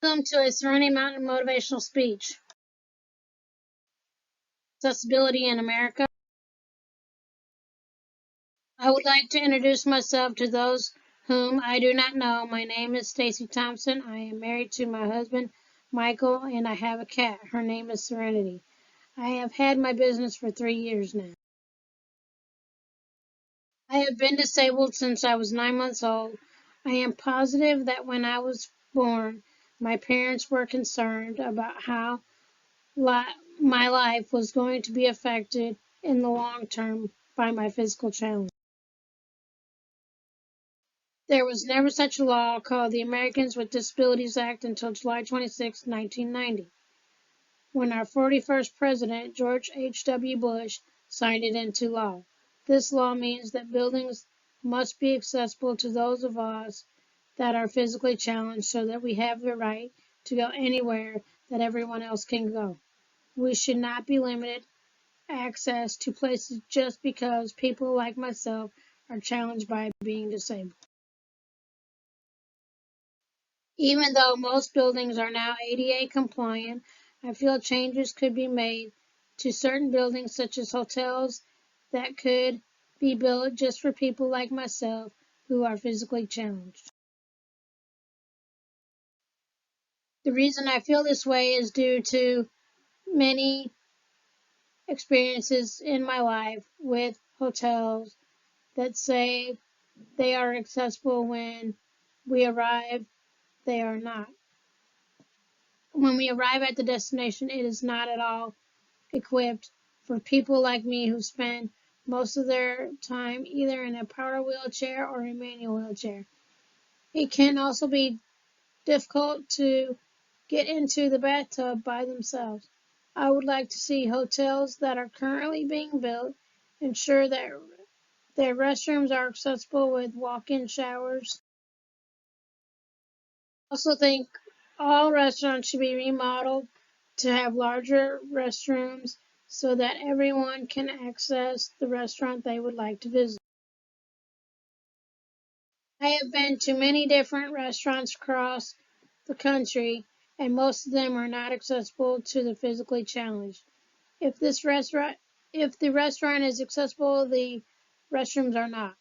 Welcome to a Serenity Mountain motivational speech. Accessibility in America. I would like to introduce myself to those whom I do not know. My name is Stacy Thompson. I am married to my husband, Michael, and I have a cat. Her name is Serenity. I have had my business for 3 years now. I have been disabled since I was 9 months old. I am positive that when I was born, my parents were concerned about how my life was going to be affected in the long term by my physical challenge. There was never such a law called the Americans with Disabilities Act until July 26, 1990, when our 41st president, George H.W. Bush, signed it into law. This law means that buildings must be accessible to those of us that are physically challenged so that we have the right to go anywhere that everyone else can go. We should not be limited access to places just because people like myself are challenged by being disabled. Even though most buildings are now ADA compliant, I feel changes could be made to certain buildings such as hotels that could be built just for people like myself who are physically challenged. The reason I feel this way is due to many experiences in my life with hotels that say they are accessible when we arrive. They are not. When we arrive at the destination, it is not at all equipped for people like me who spend most of their time either in a power wheelchair or a manual wheelchair. It can also be difficult to get into the bathtub by themselves. I would like to see hotels that are currently being built ensure that their restrooms are accessible with walk-in showers. I also think all restaurants should be remodeled to have larger restrooms so that everyone can access the restaurant they would like to visit. I have been to many different restaurants across the country, and most of them are not accessible to the physically challenged. If the restaurant is accessible, the restrooms are not.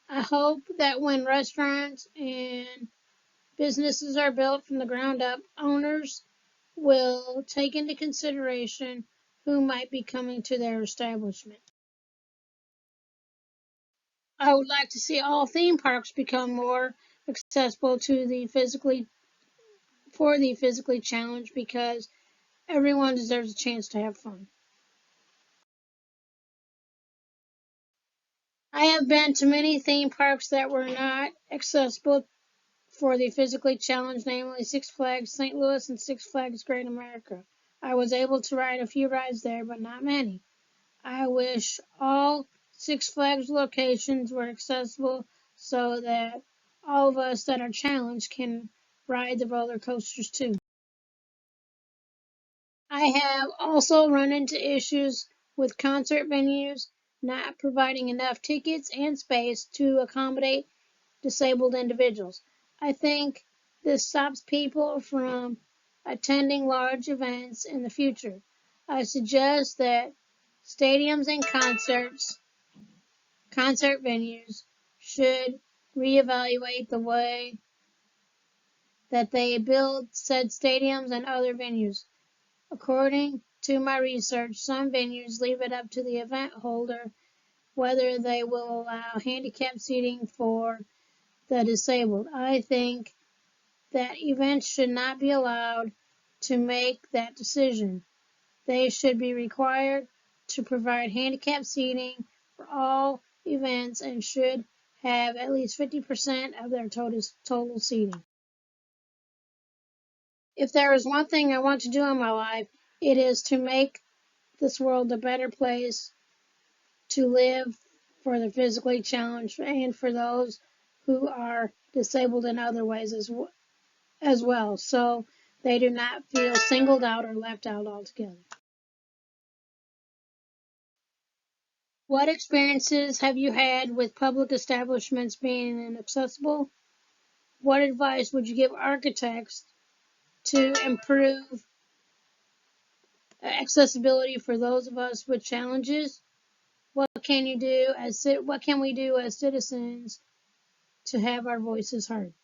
I hope that when restaurants and businesses are built from the ground up, owners will take into consideration who might be coming to their establishment. I would like to see all theme parks become more accessible to the physically challenged because everyone deserves a chance to have fun. I have been to many theme parks that were not accessible for the physically challenged, namely Six Flags St. Louis and Six Flags Great America. I was able to ride a few rides there, but not many. I wish all Six Flags locations were accessible so that all of us that are challenged can ride the roller coasters too. I have also run into issues with concert venues not providing enough tickets and space to accommodate disabled individuals. I think this stops people from attending large events in the future. I suggest that stadiums and concert venues should reevaluate the way that they build said stadiums and other venues. According to my research, some venues leave it up to the event holder whether they will allow handicap seating for the disabled. I think that events should not be allowed to make that decision. They should be required to provide handicap seating for all events and should have at least 50% of their total seating. If there is one thing I want to do in my life, it is to make this world a better place to live for the physically challenged and for those who are disabled in other ways as well, so they do not feel singled out or left out altogether. What experiences have you had with public establishments being inaccessible? What advice would you give architects to improve accessibility for those of us with challenges? What can we do as citizens to have our voices heard?